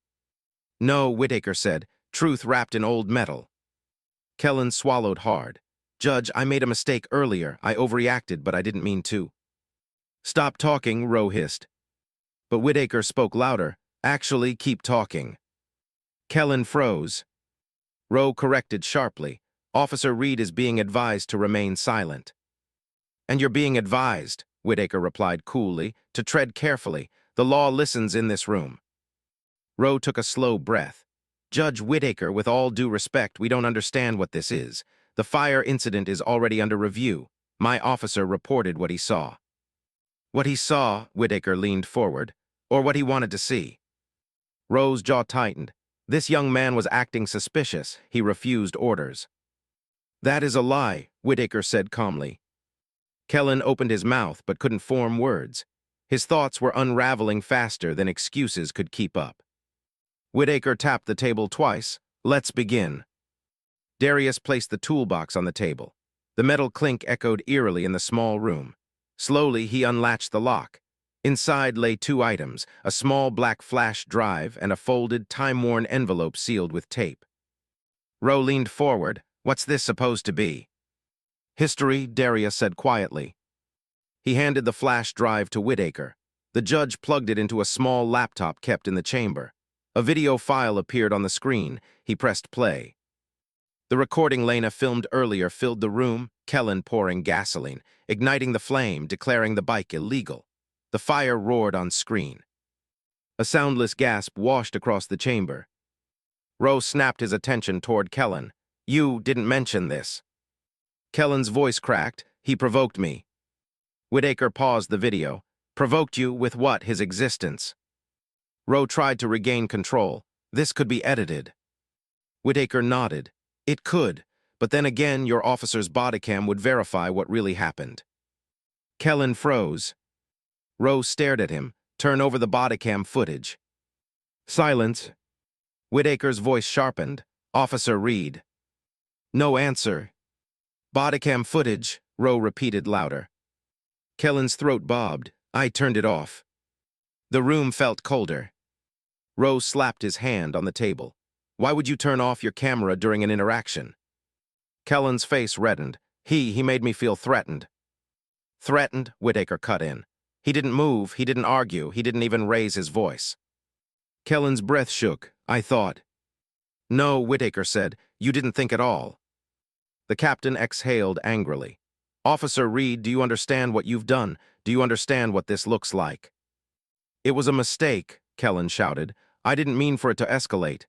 "No," Whitaker said, "truth wrapped in old metal." Kellen swallowed hard. "Judge, I made a mistake earlier. I overreacted, but I didn't mean to." "Stop talking," Rowe hissed. But Whitaker spoke louder. "Actually, keep talking." Kellen froze. Rowe corrected sharply. "Officer Reed is being advised to remain silent." "And you're being advised," Whitaker replied coolly, "to tread carefully. The law listens in this room. Rowe took a slow breath. Judge Whitaker, with all due respect, we don't understand what this is. The fire incident is already under review. My officer reported what he saw. What he saw, Whitaker leaned forward, or what he wanted to see. Rowe's jaw tightened. This young man was acting suspicious. He refused orders. That is a lie, Whitaker said calmly. Kellen opened his mouth but couldn't form words. His thoughts were unraveling faster than excuses could keep up. Whitaker tapped the table twice. Let's begin. Darius placed the toolbox on the table. The metal clink echoed eerily in the small room. Slowly, he unlatched the lock. Inside lay two items, a small black flash drive and a folded, time-worn envelope sealed with tape. Rowe leaned forward. What's this supposed to be? History, Darius said quietly. He handed the flash drive to Whitaker. The judge plugged it into a small laptop kept in the chamber. A video file appeared on the screen. He pressed play. The recording Lena filmed earlier filled the room, Kellen pouring gasoline, igniting the flame, declaring the bike illegal. The fire roared on screen. A soundless gasp washed across the chamber. Rowe snapped his attention toward Kellen. You didn't mention this. Kellen's voice cracked. He provoked me. Whitaker paused the video. Provoked you with what? His existence. Rowe tried to regain control. This could be edited. Whitaker nodded. It could, but then again your officer's body cam would verify what really happened. Kellen froze. Rowe stared at him. Turn over the body cam footage. Silence. Whitaker's voice sharpened. Officer Reed. No answer. Bodycam footage, Rowe repeated louder. Kellen's throat bobbed. I turned it off. The room felt colder. Rowe slapped his hand on the table. Why would you turn off your camera during an interaction? Kellen's face reddened. He made me feel threatened. Threatened? Whitaker cut in. He didn't move, he didn't argue, he didn't even raise his voice. Kellen's breath shook. I thought. No, Whitaker said. You didn't think at all. The captain exhaled angrily. Officer Reed, do you understand what you've done? Do you understand what this looks like? It was a mistake, Kellen shouted. I didn't mean for it to escalate.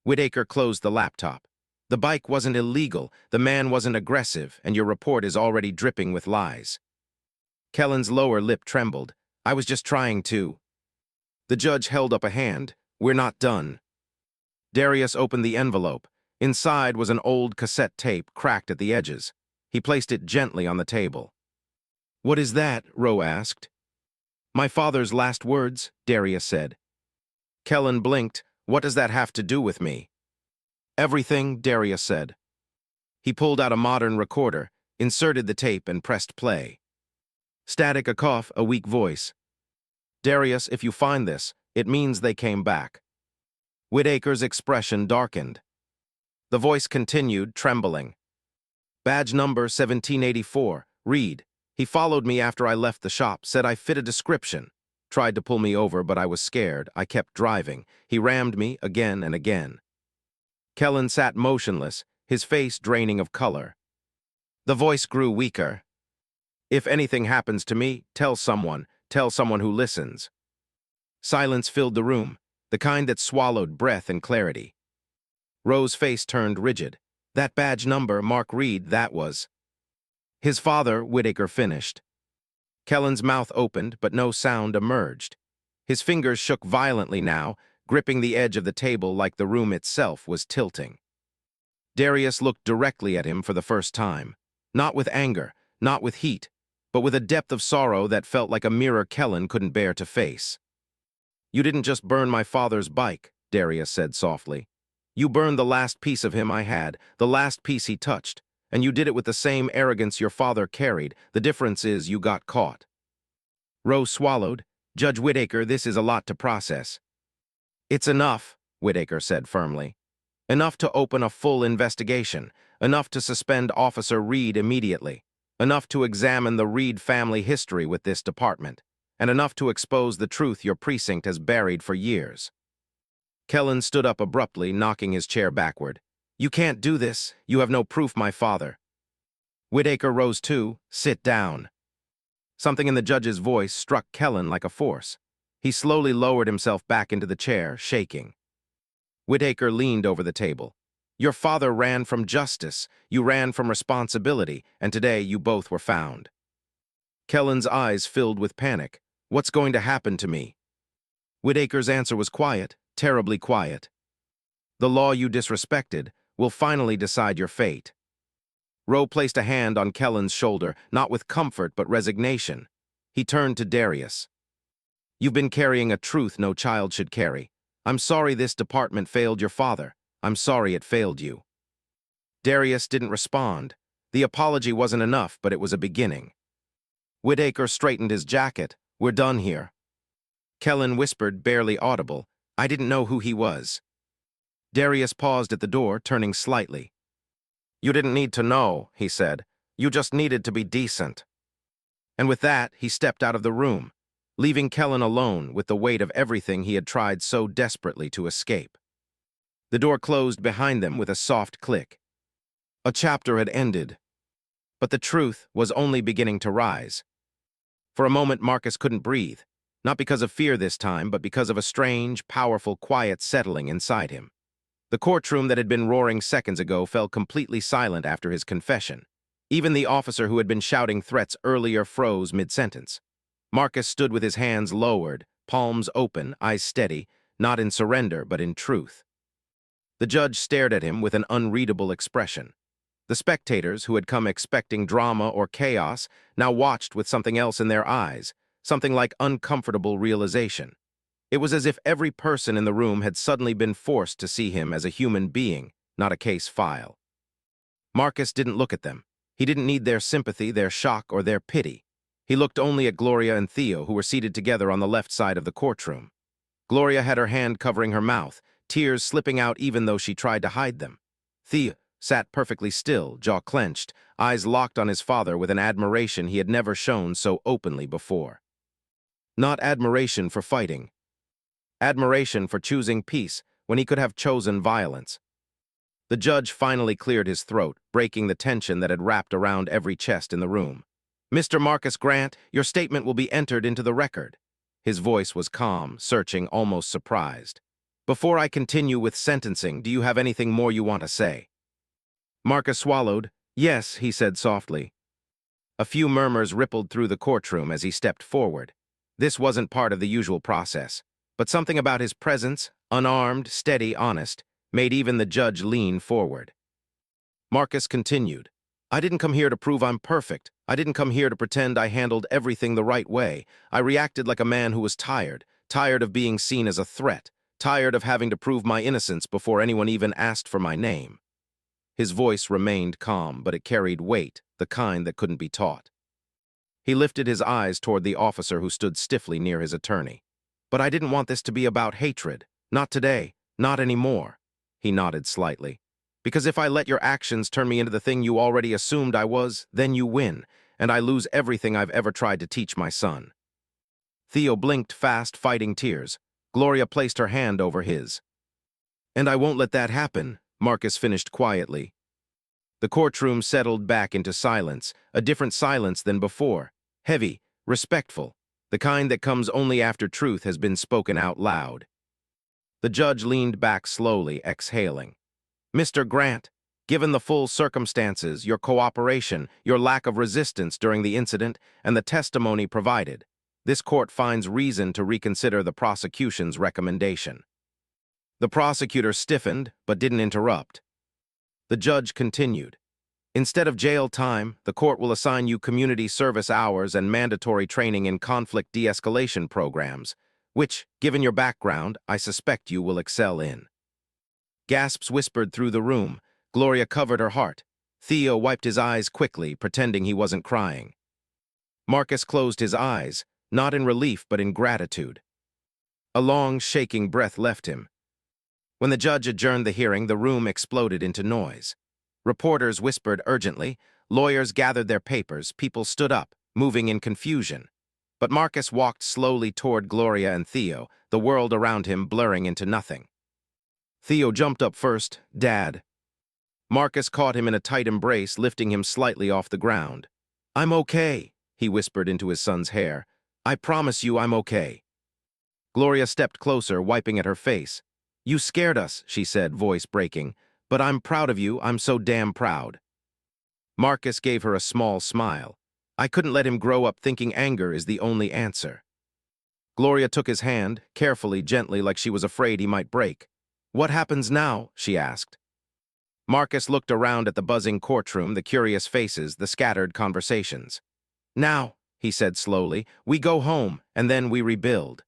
Whitaker closed the laptop. The bike wasn't illegal, the man wasn't aggressive, and your report is already dripping with lies. Kellen's lower lip trembled. I was just trying to. The judge held up a hand. We're not done. Darius opened the envelope. Inside was an old cassette tape cracked at the edges. He placed it gently on the table. What is that? Rowe asked. My father's last words, Darius said. Kellen blinked. What does that have to do with me? Everything, Darius said. He pulled out a modern recorder, inserted the tape, and pressed play. Static, a cough, a weak voice. Darius, if you find this, it means they came back. Whitaker's expression darkened. The voice continued, trembling. Badge number 1784, Reed. He followed me after I left the shop, said I fit a description. Tried to pull me over, but I was scared. I kept driving. He rammed me again and again. Kellen sat motionless, his face draining of color. The voice grew weaker. If anything happens to me, tell someone who listens. Silence filled the room, the kind that swallowed breath and clarity. Rowe's face turned rigid. That badge number, Mark Reed, that was. His father, Whitaker finished. Kellen's mouth opened, but no sound emerged. His fingers shook violently now, gripping the edge of the table like the room itself was tilting. Darius looked directly at him for the first time. Not with anger, not with heat, but with a depth of sorrow that felt like a mirror Kellen couldn't bear to face. You didn't just burn my father's bike, Darius said softly. You burned the last piece of him I had, the last piece he touched, and you did it with the same arrogance your father carried. The difference is you got caught. Rowe swallowed. Judge Whitaker, this is a lot to process. It's enough, Whitaker said firmly. Enough to open a full investigation, enough to suspend Officer Reed immediately, enough to examine the Reed family history with this department, and enough to expose the truth your precinct has buried for years. Kellen stood up abruptly, knocking his chair backward. You can't do this. You have no proof, my father. Whitaker rose too. Sit down. Something in the judge's voice struck Kellen like a force. He slowly lowered himself back into the chair, shaking. Whitaker leaned over the table. Your father ran from justice, you ran from responsibility, and today you both were found. Kellen's eyes filled with panic. What's going to happen to me? Whitaker's answer was quiet, terribly quiet. The law you disrespected will finally decide your fate. Rowe placed a hand on Kellen's shoulder, not with comfort but resignation. He turned to Darius. You've been carrying a truth no child should carry. I'm sorry this department failed your father. I'm sorry it failed you. Darius didn't respond. The apology wasn't enough, but it was a beginning. Whitaker straightened his jacket. We're done here. Kellen whispered, barely audible, I didn't know who he was. Darius paused at the door, turning slightly. You didn't need to know, he said. You just needed to be decent. And with that, he stepped out of the room, leaving Kellen alone with the weight of everything he had tried so desperately to escape. The door closed behind them with a soft click. A chapter had ended. But the truth was only beginning to rise. For a moment, Marcus couldn't breathe, not because of fear this time, but because of a strange, powerful quiet settling inside him. The courtroom that had been roaring seconds ago fell completely silent after his confession. Even the officer who had been shouting threats earlier froze mid-sentence. Marcus stood with his hands lowered, palms open, eyes steady, not in surrender but in truth. The judge stared at him with an unreadable expression. The spectators, who had come expecting drama or chaos, now watched with something else in their eyes, something like uncomfortable realization. It was as if every person in the room had suddenly been forced to see him as a human being, not a case file. Marcus didn't look at them. He didn't need their sympathy, their shock, or their pity. He looked only at Gloria and Theo, who were seated together on the left side of the courtroom. Gloria had her hand covering her mouth, tears slipping out even though she tried to hide them. Theo sat perfectly still, jaw clenched, eyes locked on his father with an admiration he had never shown so openly before. Not admiration for fighting. Admiration for choosing peace when he could have chosen violence. The judge finally cleared his throat, breaking the tension that had wrapped around every chest in the room. Mr. Marcus Grant, your statement will be entered into the record. His voice was calm, searching, almost surprised. Before I continue with sentencing, do you have anything more you want to say? Marcus swallowed. Yes, he said softly. A few murmurs rippled through the courtroom as he stepped forward. This wasn't part of the usual process. But something about his presence, unarmed, steady, honest, made even the judge lean forward. Marcus continued, I didn't come here to prove I'm perfect. I didn't come here to pretend I handled everything the right way. I reacted like a man who was tired of being seen as a threat, tired of having to prove my innocence before anyone even asked for my name. His voice remained calm, but it carried weight, the kind that couldn't be taught. He lifted his eyes toward the officer who stood stiffly near his attorney. But I didn't want this to be about hatred. Not today. Not anymore. He nodded slightly. Because if I let your actions turn me into the thing you already assumed I was, then you win, and I lose everything I've ever tried to teach my son. Theo blinked fast, fighting tears. Gloria placed her hand over his. And I won't let that happen, Marcus finished quietly. The courtroom settled back into silence, a different silence than before. Heavy, respectful. The kind that comes only after truth has been spoken out loud. The judge leaned back slowly, exhaling. Mr. Grant, given the full circumstances, your cooperation, your lack of resistance during the incident, and the testimony provided, this court finds reason to reconsider the prosecution's recommendation. The prosecutor stiffened, but didn't interrupt. The judge continued. Instead of jail time, the court will assign you community service hours and mandatory training in conflict de-escalation programs, which, given your background, I suspect you will excel in. Gasps whispered through the room. Gloria covered her heart. Theo wiped his eyes quickly, pretending he wasn't crying. Marcus closed his eyes, not in relief but in gratitude. A long, shaking breath left him. When the judge adjourned the hearing, the room exploded into noise. Reporters whispered urgently, lawyers gathered their papers, people stood up, moving in confusion. But Marcus walked slowly toward Gloria and Theo, the world around him blurring into nothing. Theo jumped up first. Dad. Marcus caught him in a tight embrace, lifting him slightly off the ground. I'm okay, he whispered into his son's hair. I promise you I'm okay. Gloria stepped closer, wiping at her face. "You scared us," she said, voice breaking. "But I'm proud of you, I'm so damn proud." Marcus gave her a small smile. "I couldn't let him grow up thinking anger is the only answer." Gloria took his hand, carefully, gently, like she was afraid he might break. "What happens now?" she asked. Marcus looked around at the buzzing courtroom, the curious faces, the scattered conversations. "Now," he said slowly, "we go home, and then we rebuild."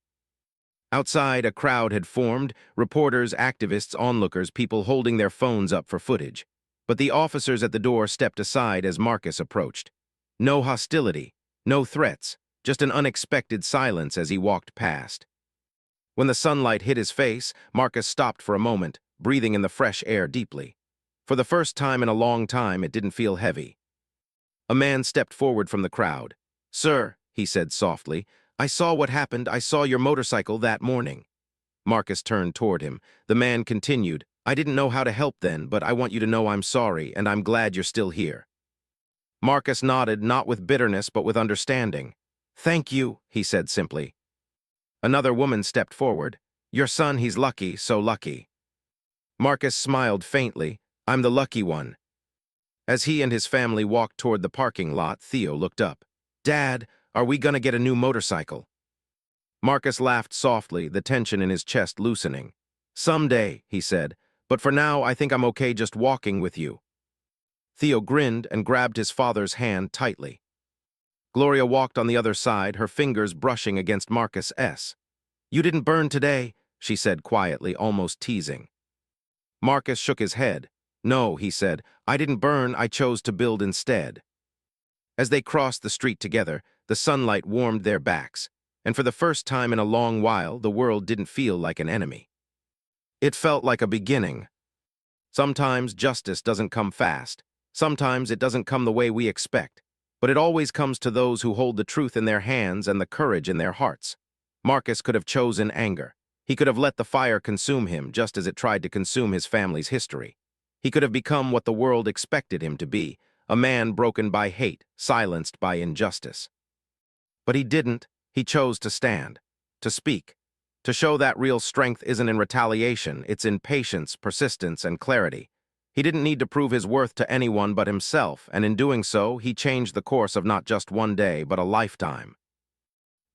Outside, a crowd had formed, reporters, activists, onlookers, people holding their phones up for footage. But the officers at the door stepped aside as Marcus approached. No hostility, no threats, just an unexpected silence as he walked past. When the sunlight hit his face, Marcus stopped for a moment, breathing in the fresh air deeply. For the first time in a long time, it didn't feel heavy. A man stepped forward from the crowd. "Sir," he said softly, "I saw what happened. I saw your motorcycle that morning." Marcus turned toward him. The man continued, "I didn't know how to help then, but I want you to know I'm sorry, and I'm glad you're still here." Marcus nodded, not with bitterness, but with understanding. "Thank you," he said simply. Another woman stepped forward. "Your son, he's lucky, so lucky." Marcus smiled faintly. "I'm the lucky one." As he and his family walked toward the parking lot, Theo looked up. "Dad, are we gonna get a new motorcycle?" Marcus laughed softly, the tension in his chest loosening. "Someday," he said, "but for now I think I'm okay just walking with you." Theo grinned and grabbed his father's hand tightly. Gloria walked on the other side, her fingers brushing against Marcus'. "You didn't burn today," she said quietly, almost teasing. Marcus shook his head. "No," he said, "I didn't burn, I chose to build instead." As they crossed the street together, the sunlight warmed their backs, and for the first time in a long while, the world didn't feel like an enemy. It felt like a beginning. Sometimes justice doesn't come fast. Sometimes it doesn't come the way we expect. But it always comes to those who hold the truth in their hands and the courage in their hearts. Marcus could have chosen anger. He could have let the fire consume him just as it tried to consume his family's history. He could have become what the world expected him to be, a man broken by hate, silenced by injustice. But he didn't. He chose to stand, to speak, to show that real strength isn't in retaliation, it's in patience, persistence, and clarity. He didn't need to prove his worth to anyone but himself, and in doing so, he changed the course of not just one day, but a lifetime.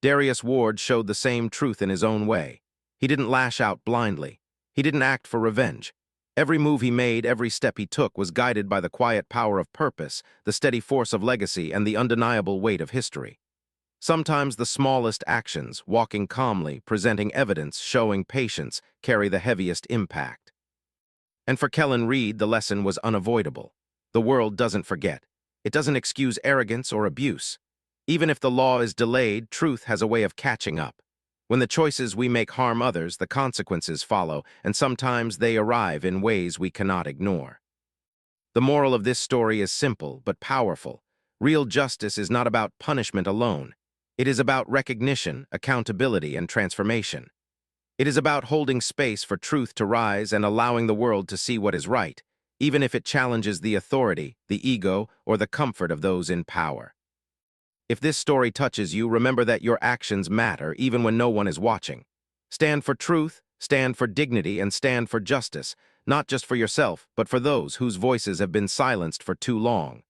Darius Ward showed the same truth in his own way. He didn't lash out blindly. He didn't act for revenge. Every move he made, every step he took was guided by the quiet power of purpose, the steady force of legacy, and the undeniable weight of history. Sometimes the smallest actions, walking calmly, presenting evidence, showing patience, carry the heaviest impact. And for Kellen Reed, the lesson was unavoidable. The world doesn't forget. It doesn't excuse arrogance or abuse. Even if the law is delayed, truth has a way of catching up. When the choices we make harm others, the consequences follow, and sometimes they arrive in ways we cannot ignore. The moral of this story is simple but powerful. Real justice is not about punishment alone. It is about recognition, accountability, and transformation. It is about holding space for truth to rise and allowing the world to see what is right, even if it challenges the authority, the ego, or the comfort of those in power. If this story touches you, remember that your actions matter even when no one is watching. Stand for truth, stand for dignity, and stand for justice, not just for yourself, but for those whose voices have been silenced for too long.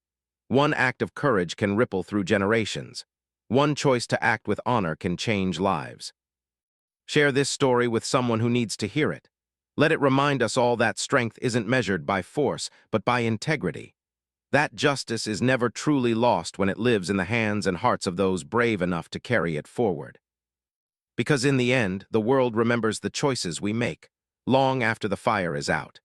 One act of courage can ripple through generations. One choice to act with honor can change lives. Share this story with someone who needs to hear it. Let it remind us all that strength isn't measured by force, but by integrity. That justice is never truly lost when it lives in the hands and hearts of those brave enough to carry it forward. Because in the end, the world remembers the choices we make, long after the fire is out.